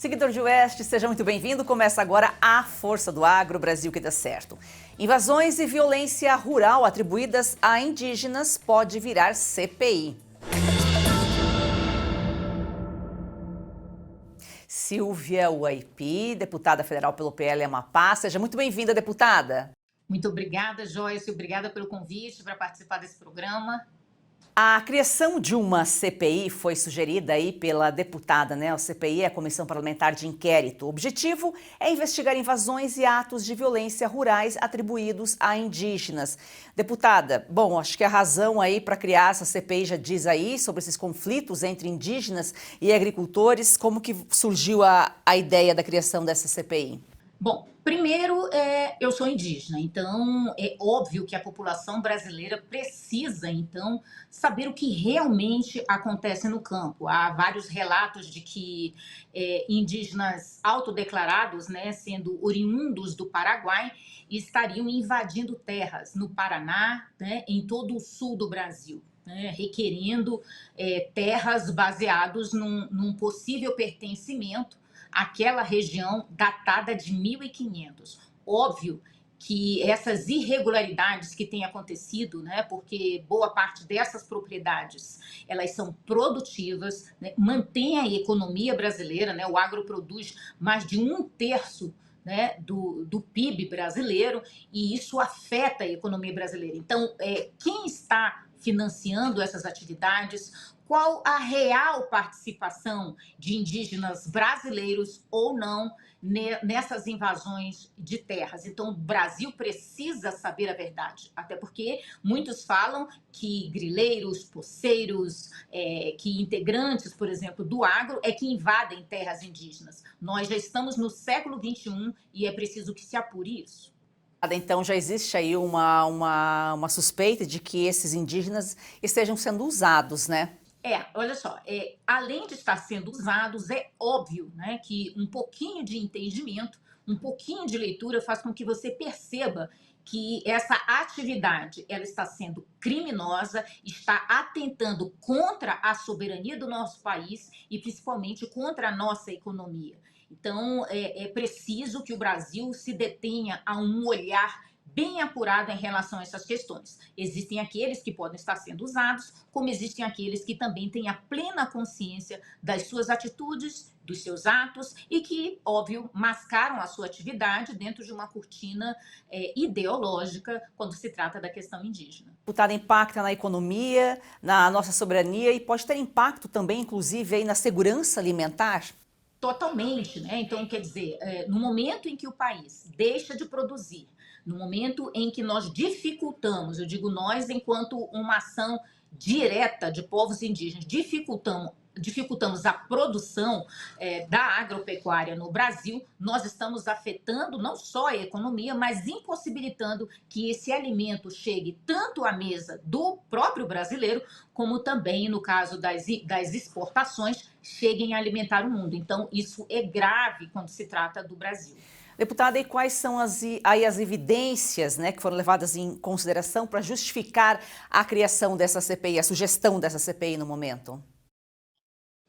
Seguidor de Oeste, seja muito bem-vindo. Começa agora a Força do Agro, Brasil que dá certo. Invasões e violência rural atribuídas a indígenas pode virar CPI. Silvia Uaipi, deputada federal pelo PL Amapá. Seja muito bem-vinda, deputada. Muito obrigada, Joyce. Obrigada pelo convite para participar desse programa. A criação de uma CPI foi sugerida aí pela deputada, né? A CPI é a Comissão Parlamentar de Inquérito. O objetivo é investigar invasões e atos de violência rurais atribuídos a indígenas. Deputada, bom, acho que a razão aí para criar essa CPI já diz aí sobre esses conflitos entre indígenas e agricultores. Como que surgiu a ideia da criação dessa CPI? Bom, primeiro, eu sou indígena, então é óbvio que a população brasileira precisa, então, saber o que realmente acontece no campo. Há vários relatos de que indígenas autodeclarados, né, sendo oriundos do Paraguai, estariam invadindo terras no Paraná, né, em todo o sul do Brasil, né, requerendo terras baseados num possível pertencimento aquela região datada de 1500. Óbvio que essas irregularidades que têm acontecido, né, porque boa parte dessas propriedades, elas são produtivas, né, mantém a economia brasileira, né, o agro produz mais de 1/3, né, do PIB brasileiro, e isso afeta a economia brasileira. Então, quem está financiando essas atividades? Qual a real participação de indígenas brasileiros ou não nessas invasões de terras? Então, o Brasil precisa saber a verdade, até porque muitos falam que grileiros, poceiros, que integrantes, por exemplo, do agro é que invadem terras indígenas. Nós já estamos no século XXI e é preciso que se apure isso. Então já existe aí uma suspeita de que esses indígenas estejam sendo usados, né? Olha só, além de estar sendo usados, é óbvio, né, que um pouquinho de entendimento, um pouquinho de leitura faz com que você perceba que essa atividade ela está sendo criminosa, está atentando contra a soberania do nosso país e principalmente contra a nossa economia. Então, é preciso que o Brasil se detenha a um olhar bem apurado em relação a essas questões. Existem aqueles que podem estar sendo usados, como existem aqueles que também têm a plena consciência das suas atitudes, dos seus atos e que, óbvio, mascaram a sua atividade dentro de uma cortina ideológica quando se trata da questão indígena. Deputada, impacta na economia, na nossa soberania e pode ter impacto também, inclusive, aí na segurança alimentar? Totalmente, né? Então, quer dizer, no momento em que o país deixa de produzir, no momento em que nós dificultamos, eu digo nós enquanto uma ação direta de povos indígenas, dificultamos a produção da agropecuária no Brasil, nós estamos afetando não só a economia, mas impossibilitando que esse alimento chegue tanto à mesa do próprio brasileiro, como também, no caso das exportações, cheguem a alimentar o mundo. Então, isso é grave quando se trata do Brasil. Deputada, e quais são as evidências, né, que foram levadas em consideração para justificar a criação dessa CPI, a sugestão dessa CPI no momento?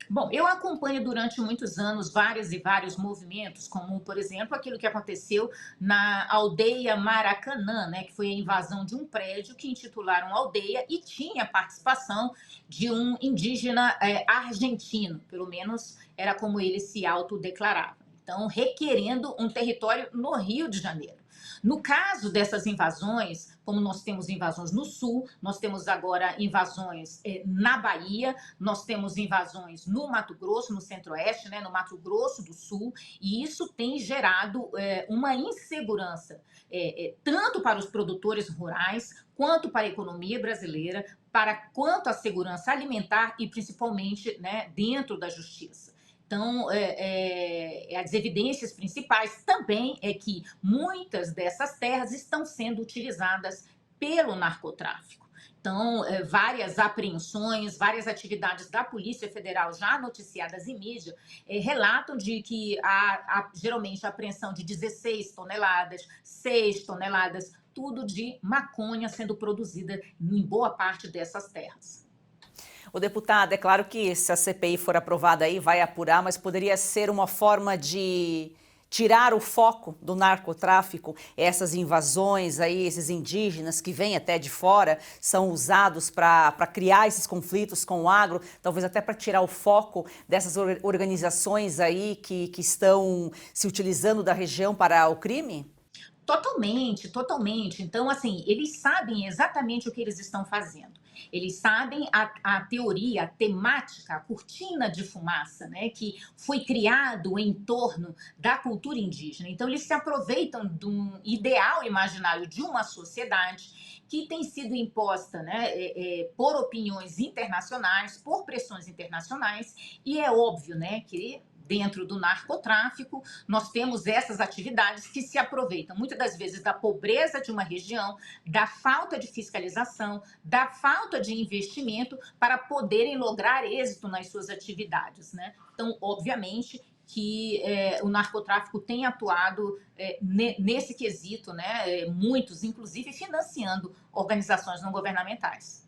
Bom, eu acompanho durante muitos anos vários e vários movimentos, como, por exemplo, aquilo que aconteceu na aldeia Maracanã, né, que foi a invasão de um prédio que intitularam aldeia e tinha participação de um indígena argentino, pelo menos era como ele se autodeclarava. Então, requerendo um território no Rio de Janeiro. No caso dessas invasões, como nós temos invasões no Sul, nós temos agora invasões na Bahia, nós temos invasões no Mato Grosso, no Centro-Oeste, né, no Mato Grosso do Sul, e isso tem gerado uma insegurança, tanto para os produtores rurais, quanto para a economia brasileira, quanto à segurança alimentar e principalmente, né, dentro da justiça. Então, as evidências principais também é que muitas dessas terras estão sendo utilizadas pelo narcotráfico. Então, várias apreensões, várias atividades da Polícia Federal já noticiadas em mídia relatam de que há geralmente a apreensão de 16 toneladas, 6 toneladas, tudo de maconha sendo produzida em boa parte dessas terras. O deputado, é claro que se a CPI for aprovada aí, vai apurar, mas poderia ser uma forma de tirar o foco do narcotráfico, essas invasões aí, esses indígenas que vêm até de fora, são usados para criar esses conflitos com o agro, talvez até para tirar o foco dessas organizações aí que estão se utilizando da região para o crime? Totalmente, totalmente. Então, assim, eles sabem exatamente o que eles estão fazendo. Eles sabem a teoria, a temática, a cortina de fumaça, né, que foi criado em torno da cultura indígena. Então, eles se aproveitam de um ideal imaginário de uma sociedade que tem sido imposta, né, por opiniões internacionais, por pressões internacionais, e é óbvio, né, que dentro do narcotráfico, nós temos essas atividades que se aproveitam muitas das vezes da pobreza de uma região, da falta de fiscalização, da falta de investimento para poderem lograr êxito nas suas atividades, né? Então, obviamente que o narcotráfico tem atuado nesse quesito, né? Muitos, inclusive, financiando organizações não governamentais.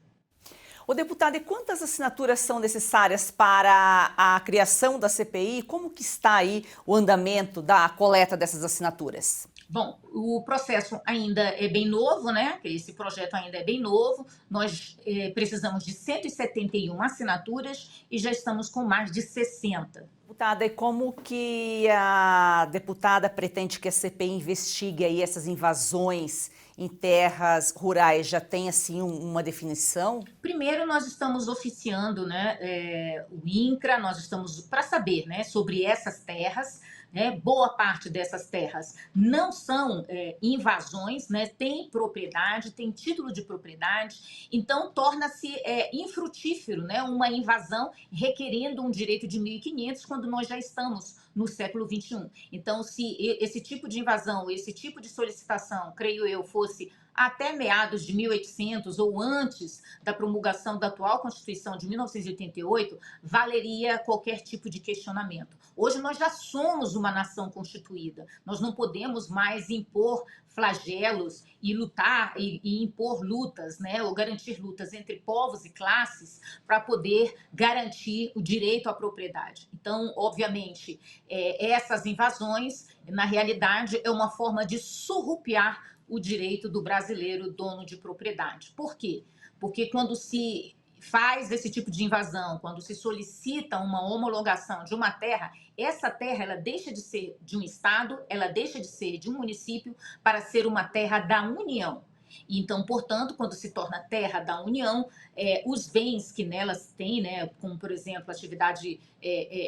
O deputado, e quantas assinaturas são necessárias para a criação da CPI? Como que está aí o andamento da coleta dessas assinaturas? Bom, o processo ainda é bem novo, né? Esse projeto ainda é bem novo. Nós precisamos de 171 assinaturas e já estamos com mais de 60. Deputada, e como que a deputada pretende que a CPI investigue aí essas invasões em terras rurais? Já tem, assim, uma definição? Primeiro, nós estamos oficiando, né, o INCRA, nós estamos para saber, né, sobre essas terras. Boa parte dessas terras não são invasões, né? Tem propriedade, tem título de propriedade, então torna-se infrutífero, né? Uma invasão requerendo um direito de 1.500 quando nós já estamos no século XXI. Então, se esse tipo de invasão, esse tipo de solicitação, creio eu, fosse até meados de 1800 ou antes da promulgação da atual Constituição de 1988, valeria qualquer tipo de questionamento. Hoje nós já somos uma nação constituída, nós não podemos mais impor flagelos e lutar e impor lutas, né, ou garantir lutas entre povos e classes para poder garantir o direito à propriedade. Então, obviamente, essas invasões, na realidade, é uma forma de surrupiar o direito do brasileiro dono de propriedade. Por quê? Porque quando se faz esse tipo de invasão, quando se solicita uma homologação de uma terra, essa terra ela deixa de ser de um estado, ela deixa de ser de um município para ser uma terra da União. Então, portanto, quando se torna terra da União, os bens que nelas tem, né, como, por exemplo, atividade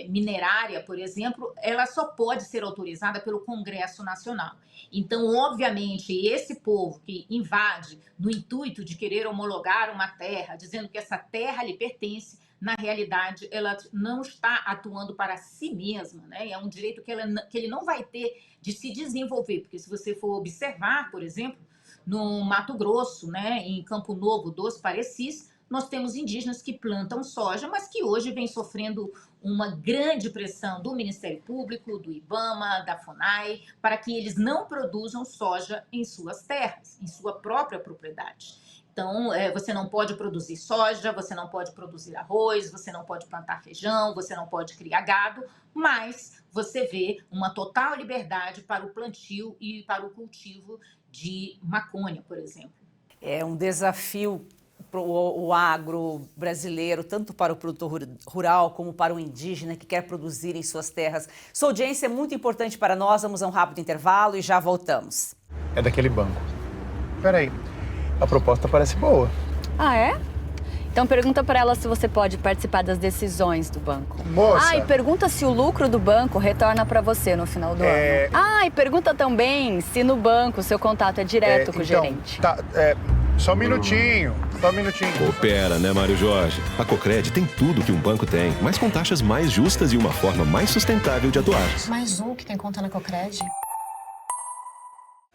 minerária, por exemplo, ela só pode ser autorizada pelo Congresso Nacional. Então, obviamente, esse povo que invade no intuito de querer homologar uma terra, dizendo que essa terra lhe pertence, na realidade, ela não está atuando para si mesma, né? É um direito que ele não vai ter de se desenvolver, porque se você for observar, por exemplo, no Mato Grosso, né, em Campo Novo dos Parecis, nós temos indígenas que plantam soja, mas que hoje vem sofrendo uma grande pressão do Ministério Público, do IBAMA, da FUNAI, para que eles não produzam soja em suas terras, em sua própria propriedade. Então, você não pode produzir soja, você não pode produzir arroz, você não pode plantar feijão, você não pode criar gado, mas você vê uma total liberdade para o plantio e para o cultivo de maconha, por exemplo. É um desafio para o agro brasileiro, tanto para o produtor rural como para o indígena que quer produzir em suas terras. Sua audiência é muito importante para nós. Vamos a um rápido intervalo e já voltamos. É daquele banco. Peraí, a proposta parece boa. Ah, é? Então pergunta para ela se você pode participar das decisões do banco. Moça! Ah, e pergunta se o lucro do banco retorna para você no final do ano. Ah, e pergunta também se no banco o seu contato é direto com o gerente. Tá, só um minutinho. Coopera, né, Mário Jorge? A Cocred tem tudo que um banco tem, mas com taxas mais justas e uma forma mais sustentável de atuar. Mais um que tem conta na Cocred.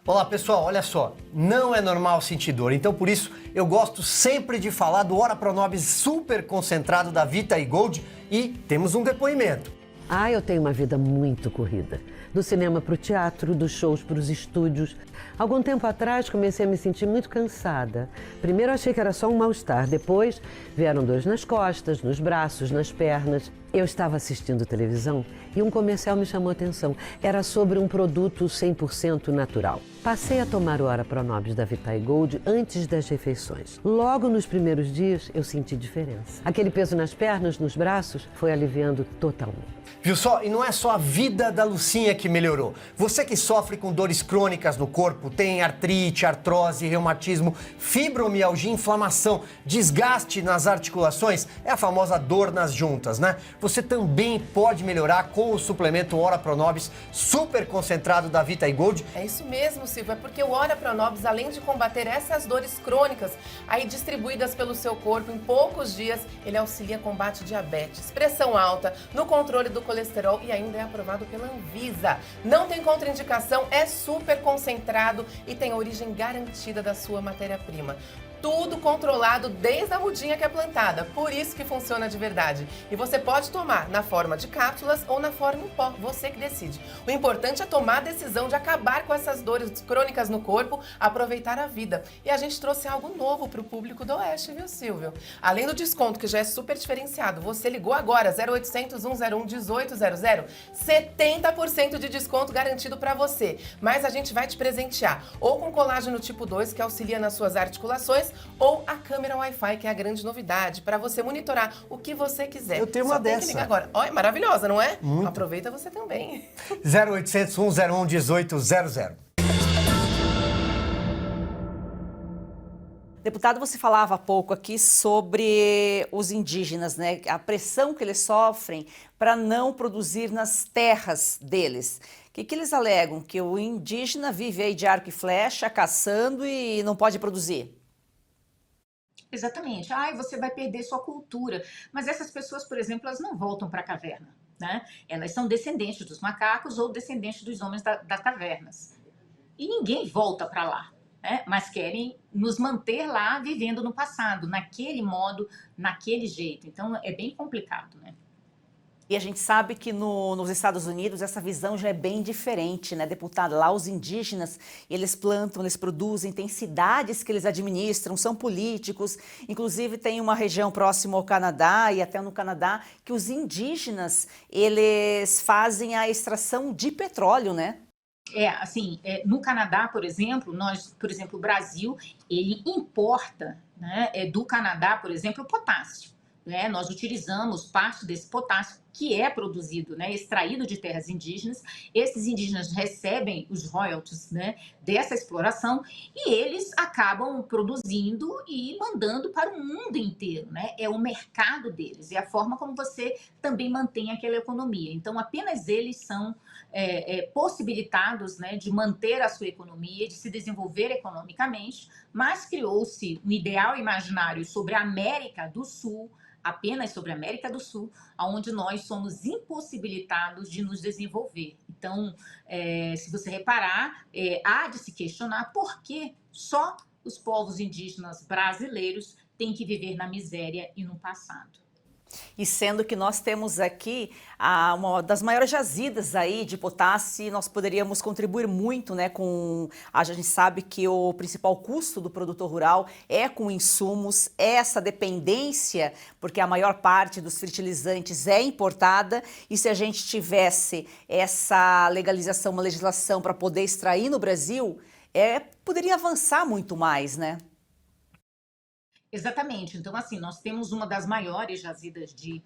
Olá pessoal, olha só, não é normal sentir dor, então por isso eu gosto sempre de falar do Ora Pronobis super concentrado da Vita e Gold e temos um depoimento. Eu tenho uma vida muito corrida. Do cinema para o teatro, dos shows para os estúdios. Algum tempo atrás comecei a me sentir muito cansada. Primeiro achei que era só um mal-estar, depois vieram dores nas costas, nos braços, nas pernas. Eu estava assistindo televisão e um comercial me chamou a atenção. Era sobre um produto 100% natural. Passei a tomar o Ora Pronobis da Vitae Gold antes das refeições. Logo nos primeiros dias eu senti diferença. Aquele peso nas pernas, nos braços, foi aliviando totalmente. Viu só? E não é só a vida da Lucinha que melhorou. Você que sofre com dores crônicas no corpo, tem artrite, artrose, reumatismo, fibromialgia, inflamação, desgaste nas articulações, é a famosa dor nas juntas, né? Você também pode melhorar com o suplemento Ora Pronobis super concentrado da Vitae Gold. É isso mesmo, Silvio. É porque o Ora Pronobis, além de combater essas dores crônicas, aí distribuídas pelo seu corpo em poucos dias, ele auxilia a combate diabetes, pressão alta, no controle do colesterol e ainda é aprovado pela Anvisa. Não tem contraindicação, é super concentrado e tem a origem garantida da sua matéria-prima. Tudo controlado desde a mudinha que é plantada, por isso que funciona de verdade. E você pode tomar na forma de cápsulas ou na forma em pó, você que decide. O importante é tomar a decisão de acabar com essas dores crônicas no corpo, aproveitar a vida. E a gente trouxe algo novo para o público do Oeste, viu, Silvio? Além do desconto, que já é super diferenciado, você ligou agora, 0800 101 1800, 70% de desconto garantido para você. Mas a gente vai te presentear ou com colágeno tipo 2, que auxilia nas suas articulações, ou a câmera Wi-Fi, que é a grande novidade, para você monitorar o que você quiser. Eu tenho uma Só tem dessa. que ligar agora. Olha, maravilhosa, não é? Muito. Aproveita você também. 0800 101 1800. Deputado, você falava há pouco aqui sobre os indígenas, né? A pressão que eles sofrem para não produzir nas terras deles. O que eles alegam? Que o indígena vive aí de arco e flecha, caçando e não pode produzir? Exatamente. Você vai perder sua cultura. Mas essas pessoas, por exemplo, elas não voltam para a caverna, né? Elas são descendentes dos macacos ou descendentes dos homens das cavernas. E ninguém volta para lá, né? Mas querem nos manter lá vivendo no passado, naquele modo, naquele jeito. Então, é bem complicado, né? E a gente sabe que nos Estados Unidos essa visão já é bem diferente, né, deputado? Lá os indígenas, eles plantam, eles produzem, tem cidades que eles administram, são políticos. Inclusive tem uma região próxima ao Canadá e até no Canadá que os indígenas, eles fazem a extração de petróleo, né? No Canadá, por exemplo, o Brasil, ele importa, né, do Canadá, por exemplo, o potássio. Né? Nós utilizamos parte desse potássio que é produzido, né, extraído de terras indígenas. Esses indígenas recebem os royalties, né, dessa exploração e eles acabam produzindo e mandando para o mundo inteiro, né? É o mercado deles, é a forma como você também mantém aquela economia. Então, apenas eles são possibilitados, né, de manter a sua economia, de se desenvolver economicamente, mas criou-se um ideal imaginário sobre a América do Sul, apenas sobre a América do Sul, onde nós somos impossibilitados de nos desenvolver. Então, se você reparar, há de se questionar por que só os povos indígenas brasileiros têm que viver na miséria e no passado. E sendo que nós temos aqui uma das maiores jazidas aí de potássio, nós poderíamos contribuir muito, né, com... A gente sabe que o principal custo do produtor rural é com insumos, é essa dependência, porque a maior parte dos fertilizantes é importada, e se a gente tivesse essa legalização, uma legislação para poder extrair no Brasil, poderia avançar muito mais, né? Exatamente. Então, assim, nós temos uma das maiores jazidas de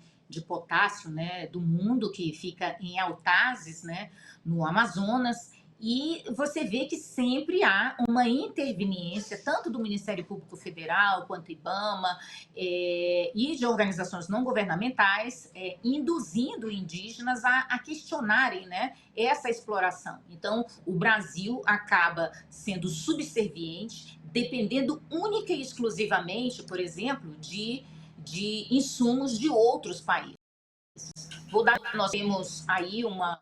potássio, né, do mundo, que fica em Altazes, né, no Amazonas, e você vê que sempre há uma interveniência, tanto do Ministério Público Federal, quanto IBAMA, e de organizações não governamentais, induzindo indígenas a questionarem, né, essa exploração. Então, o Brasil acaba sendo subserviente, dependendo única e exclusivamente, por exemplo, de insumos de outros países. Nós temos aí uma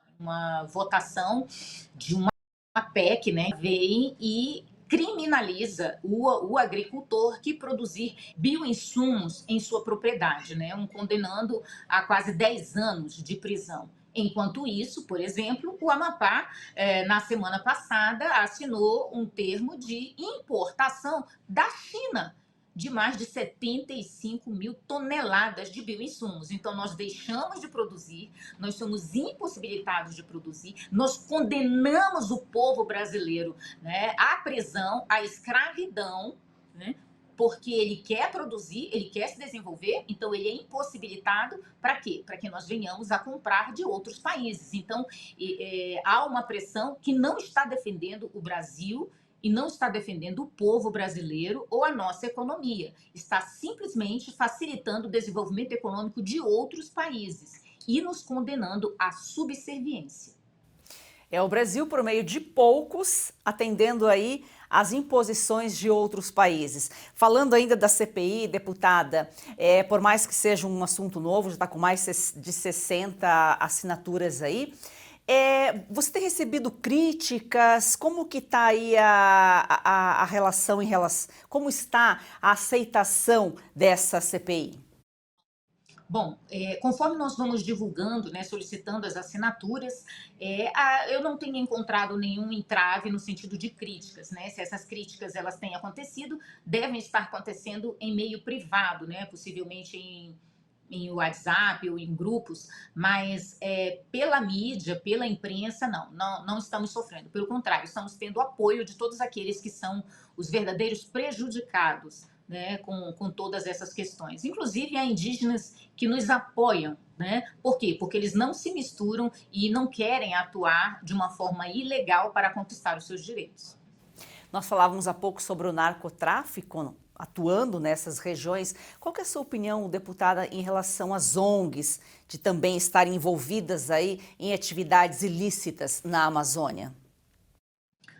votação de uma PEC, né, vem e criminaliza o agricultor que produzir bioinsumos em sua propriedade, né, condenando a quase 10 anos de prisão. Enquanto isso, por exemplo, o Amapá, na semana passada, assinou um termo de importação da China de mais de 75 mil toneladas de bioinsumos. Então, nós deixamos de produzir, nós somos impossibilitados de produzir, nós condenamos o povo brasileiro, né, à prisão, à escravidão, né, porque ele quer produzir, ele quer se desenvolver, então ele é impossibilitado para quê? Para que nós venhamos a comprar de outros países. Então, há uma pressão que não está defendendo o Brasil e não está defendendo o povo brasileiro ou a nossa economia. Está simplesmente facilitando o desenvolvimento econômico de outros países e nos condenando à subserviência. É o Brasil, por meio de poucos, atendendo aí às imposições de outros países. Falando ainda da CPI, deputada, por mais que seja um assunto novo, já está com mais de 60 assinaturas aí, você tem recebido críticas? Como que está aí a relação como está a aceitação dessa CPI? Bom, conforme nós vamos divulgando, né, solicitando as assinaturas, eu não tenho encontrado nenhum entrave no sentido de críticas, né? Se essas críticas elas têm acontecido, devem estar acontecendo em meio privado, né? Possivelmente em WhatsApp ou em grupos, mas pela mídia, pela imprensa, não estamos sofrendo. Pelo contrário, estamos tendo apoio de todos aqueles que são os verdadeiros prejudicados, né, com todas essas questões. Inclusive, há indígenas que nos apoiam, né? Por quê? Porque eles não se misturam e não querem atuar de uma forma ilegal para conquistar os seus direitos. Nós falávamos há pouco sobre o narcotráfico atuando nessas regiões. Qual que é a sua opinião, deputada, em relação às ONGs de também estarem envolvidas aí em atividades ilícitas na Amazônia?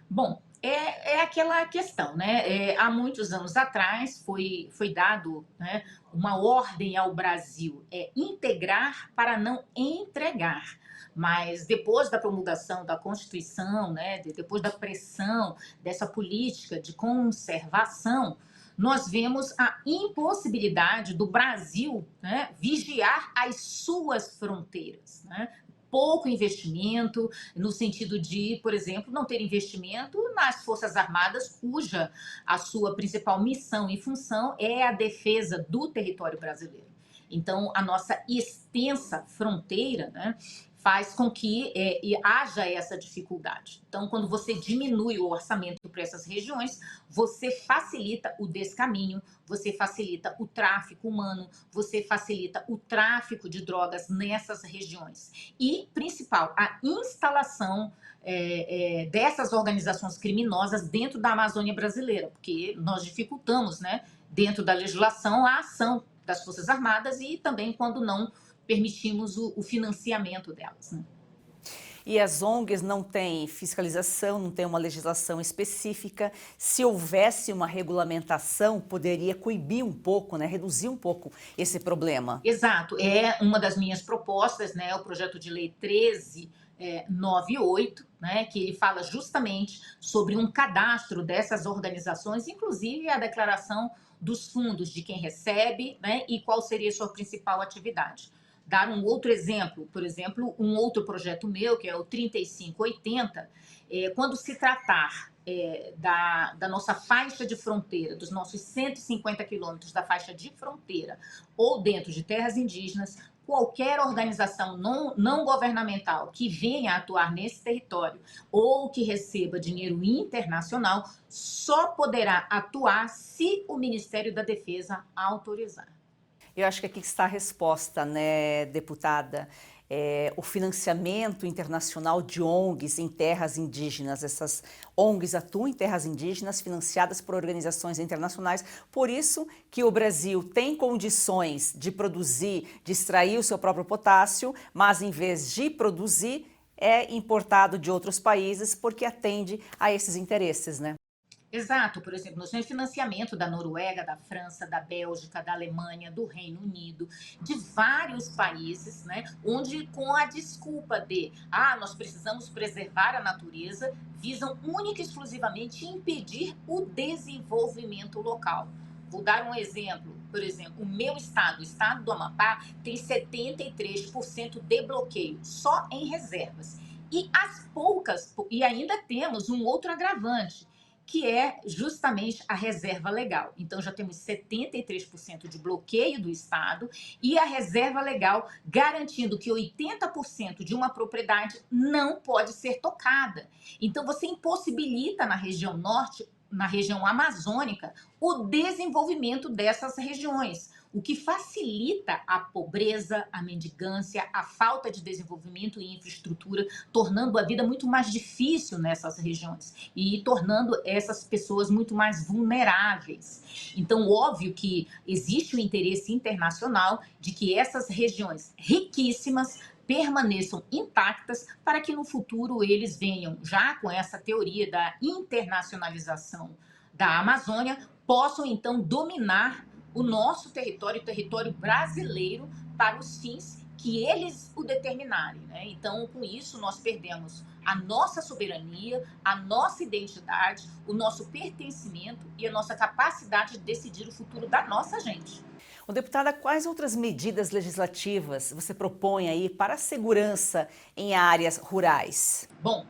Bom, é aquela questão, né? Há muitos anos atrás foi dado, né, uma ordem ao Brasil, integrar para não entregar. Mas depois da promulgação da Constituição, né, depois da pressão dessa política de conservação, nós vemos a impossibilidade do Brasil, né, vigiar as suas fronteiras, né? Pouco investimento, no sentido de, por exemplo, não ter investimento nas Forças Armadas, cuja a sua principal missão e função é a defesa do território brasileiro. Então, a nossa extensa fronteira, né, faz com que haja essa dificuldade. Então, quando você diminui o orçamento para essas regiões, você facilita o descaminho, você facilita o tráfico humano, você facilita o tráfico de drogas nessas regiões. E, principal, a instalação dessas organizações criminosas dentro da Amazônia brasileira, porque nós dificultamos, né, dentro da legislação, a ação das Forças Armadas e também quando não permitimos o financiamento delas, né? E as ONGs não têm fiscalização, não tem uma legislação específica. Se houvesse uma regulamentação, poderia coibir um pouco, né, reduzir um pouco esse problema. Exato, é uma das minhas propostas, né, o projeto de lei 1398, né, que ele fala justamente sobre um cadastro dessas organizações, inclusive a declaração dos fundos de quem recebe, né, e qual seria a sua principal atividade. Dar um outro exemplo, por exemplo, um outro projeto meu, que é o 3580, quando se tratar da nossa faixa de fronteira, dos nossos 150 quilômetros da faixa de fronteira, ou dentro de terras indígenas, qualquer organização não governamental que venha atuar nesse território ou que receba dinheiro internacional só poderá atuar se o Ministério da Defesa autorizar. Eu acho que aqui está a resposta, né, deputada? O financiamento internacional de ONGs em terras indígenas. Essas ONGs atuam em terras indígenas financiadas por organizações internacionais. Por isso que o Brasil tem condições de produzir, de extrair o seu próprio potássio, mas em vez de produzir, é importado de outros países porque atende a esses interesses, né? Exato, por exemplo, nós temos financiamento da Noruega, da França, da Bélgica, da Alemanha, do Reino Unido, de vários países, né, onde com a desculpa de nós precisamos preservar a natureza, visam única e exclusivamente impedir o desenvolvimento local. Vou dar um exemplo. Por exemplo, o meu estado, o estado do Amapá, tem 73% de bloqueio, só em reservas. E ainda temos um outro agravante, que é justamente a reserva legal. Então, já temos 73% de bloqueio do Estado e a reserva legal garantindo que 80% de uma propriedade não pode ser tocada. Então, você impossibilita na região norte, na região amazônica, o desenvolvimento dessas regiões, o que facilita a pobreza, a mendigância, a falta de desenvolvimento e infraestrutura, tornando a vida muito mais difícil nessas regiões e tornando essas pessoas muito mais vulneráveis. Então, óbvio que existe o interesse internacional de que essas regiões riquíssimas permaneçam intactas para que no futuro eles venham, já com essa teoria da internacionalização da Amazônia, possam então dominar o nosso território, o território brasileiro, para os fins que eles o determinarem, né? Então, com isso, nós perdemos a nossa soberania, a nossa identidade, o nosso pertencimento e a nossa capacidade de decidir o futuro da nossa gente. Deputada, quais outras medidas legislativas você propõe aí para a segurança em áreas rurais? Bom,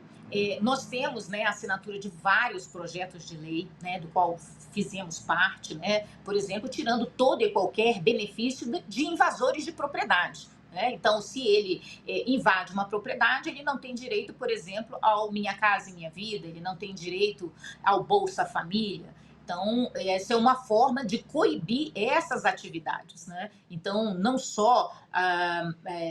nós temos, né, a assinatura de vários projetos de lei, né, do qual fizemos parte, né, por exemplo, tirando todo e qualquer benefício de invasores de propriedade. Então, se ele invade uma propriedade, ele não tem direito, por exemplo, ao Minha Casa e Minha Vida, ele não tem direito ao Bolsa Família. Então, essa é uma forma de coibir essas atividades, né? Então, não só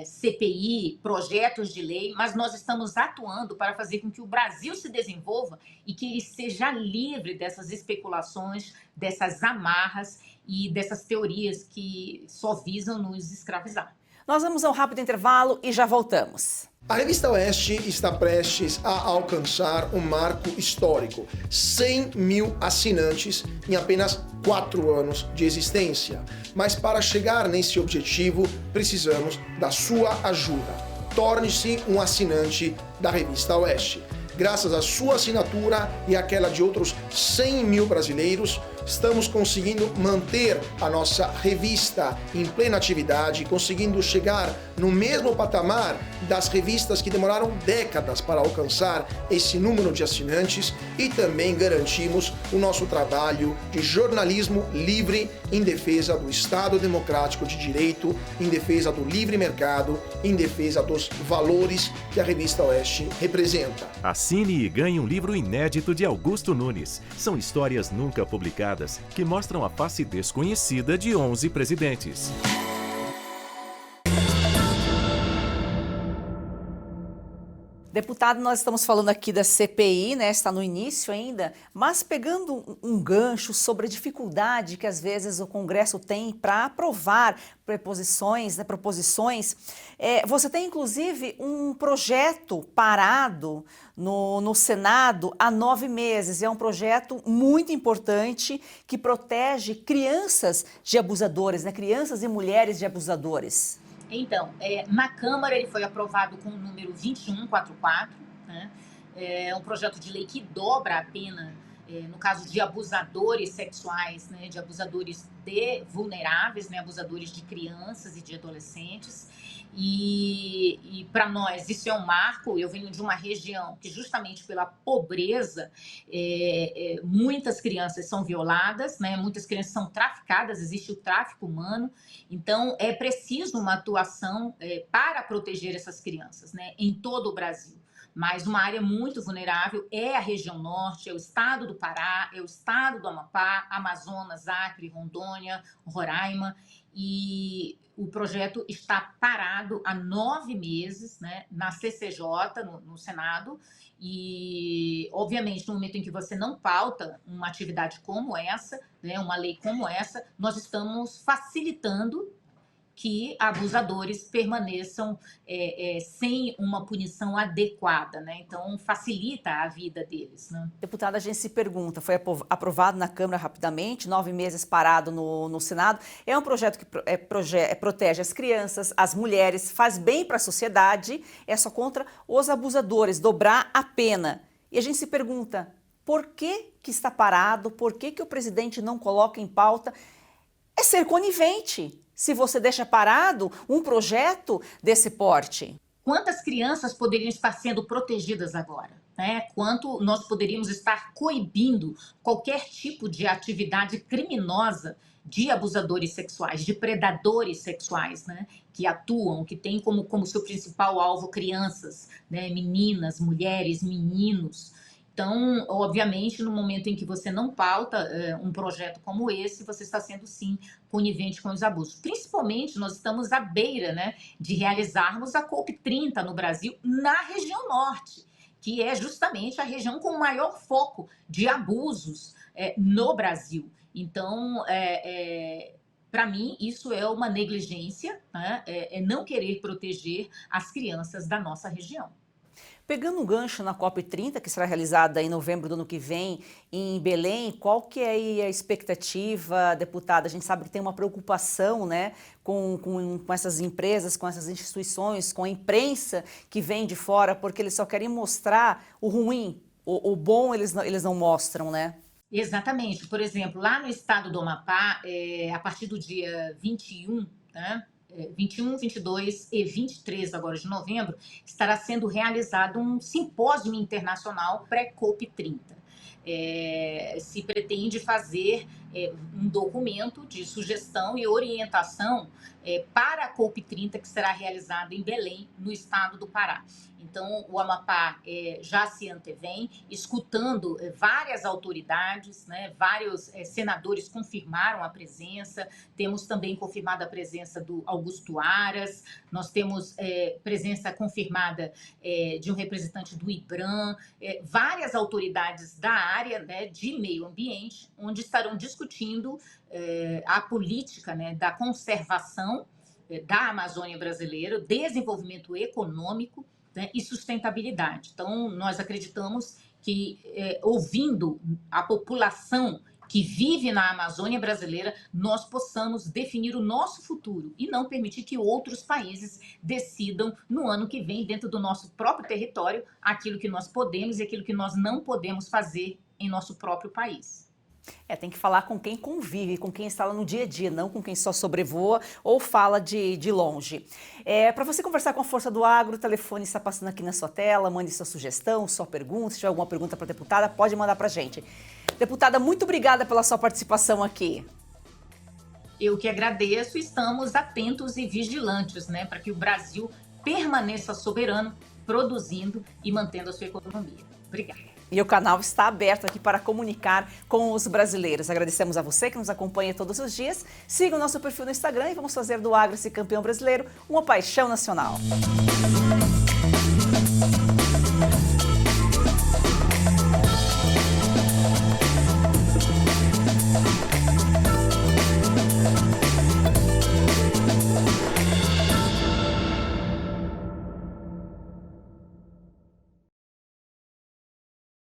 CPI, projetos de lei, mas nós estamos atuando para fazer com que o Brasil se desenvolva e que ele seja livre dessas especulações, dessas amarras e dessas teorias que só visam nos escravizar. Nós vamos a um rápido intervalo e já voltamos. A Revista Oeste está prestes a alcançar um marco histórico: 100 mil assinantes em apenas 4 anos de existência. Mas para chegar nesse objetivo, precisamos da sua ajuda. Torne-se um assinante da Revista Oeste. Graças à sua assinatura e àquela de outros 100 mil brasileiros, estamos conseguindo manter a nossa revista em plena atividade, conseguindo chegar no mesmo patamar das revistas que demoraram décadas para alcançar esse número de assinantes, e também garantimos o nosso trabalho de jornalismo livre em defesa do Estado Democrático de Direito, em defesa do livre mercado, em defesa dos valores que a Revista Oeste representa. Assine e ganhe um livro inédito de Augusto Nunes. São histórias nunca publicadas que mostram a face desconhecida de 11 presidentes. Deputado, nós estamos falando aqui da CPI, né? Está no início ainda, mas pegando um gancho sobre a dificuldade que às vezes o Congresso tem para aprovar proposições, você tem inclusive um projeto parado no Senado há 9 meses. É um projeto muito importante que protege crianças de abusadores, né? Crianças e mulheres de abusadores. Então, na Câmara ele foi aprovado com o número 2144, né? É um projeto de lei que dobra a pena, no caso de abusadores sexuais, né? De abusadores vulneráveis, né? Abusadores de crianças e de adolescentes. E para nós isso é um marco. Eu venho de uma região que, justamente pela pobreza, muitas crianças são violadas, né? Muitas crianças são traficadas, existe o tráfico humano. Então, é preciso uma atuação para proteger essas crianças, né? Em todo o Brasil. Mas uma área muito vulnerável é a região norte, é o estado do Pará, é o estado do Amapá, Amazonas, Acre, Rondônia, Roraima. E o projeto está parado há 9 meses, né, na CCJ, no Senado. E, obviamente, no momento em que você não pauta uma atividade como essa, né, uma lei como essa, nós estamos facilitando que abusadores permaneçam sem uma punição adequada, né? Então, facilita a vida deles, né? Deputada, a gente se pergunta, foi aprovado na Câmara rapidamente, 9 meses parado no Senado. É um projeto que protege as crianças, as mulheres, faz bem para a sociedade, é só contra os abusadores, dobrar a pena. E a gente se pergunta, por que está parado, por que o presidente não coloca em pauta. É ser conivente se você deixa parado um projeto desse porte. Quantas crianças poderiam estar sendo protegidas agora? Né? Quanto nós poderíamos estar coibindo qualquer tipo de atividade criminosa de abusadores sexuais, de predadores sexuais, né? Que atuam, que têm como seu principal alvo crianças, né? Meninas, mulheres, meninos. Então, obviamente, no momento em que você não pauta um projeto como esse, você está sendo, sim, conivente com os abusos. Principalmente, nós estamos à beira, né, de realizarmos a COP30 no Brasil, na região norte, que é justamente a região com o maior foco de abusos no Brasil. Então, para mim, isso é uma negligência, né? É não querer proteger as crianças da nossa região. Pegando um gancho na COP30, que será realizada em novembro do ano que vem em Belém, qual que é aí a expectativa, deputada? A gente sabe que tem uma preocupação, né, com essas empresas, com essas instituições, com a imprensa que vem de fora, porque eles só querem mostrar o ruim, o bom eles não mostram, né? Exatamente. Por exemplo, lá no estado do Amapá, a partir do dia 21, né? 21, 22 e 23 agora de novembro, estará sendo realizado um simpósio internacional pré-COP30. Se pretende fazer um documento de sugestão e orientação para a COP30, que será realizada em Belém, no estado do Pará. Então, o Amapá já se antevém, escutando várias autoridades, né? Vários senadores confirmaram a presença, temos também confirmada a presença do Augusto Aras, nós temos presença confirmada de um representante do IBRAM, várias autoridades da área, né, de meio ambiente, onde estarão discutindo a política, né, da conservação da Amazônia brasileira, desenvolvimento econômico, né, e sustentabilidade. Então, nós acreditamos que, ouvindo a população que vive na Amazônia brasileira, nós possamos definir o nosso futuro e não permitir que outros países decidam no ano que vem, dentro do nosso próprio território, aquilo que nós podemos e aquilo que nós não podemos fazer em nosso próprio país. Tem que falar com quem convive, com quem está lá no dia a dia, não com quem só sobrevoa ou fala de longe. Para você conversar com a Força do Agro, o telefone está passando aqui na sua tela, mande sua sugestão, sua pergunta, se tiver alguma pergunta para a deputada, pode mandar para a gente. Deputada, muito obrigada pela sua participação aqui. Eu que agradeço, estamos atentos e vigilantes, né, para que o Brasil permaneça soberano, produzindo e mantendo a sua economia. Obrigada. E o canal está aberto aqui para comunicar com os brasileiros. Agradecemos a você que nos acompanha todos os dias. Siga o nosso perfil no Instagram e vamos fazer do agro esse campeão brasileiro uma paixão nacional.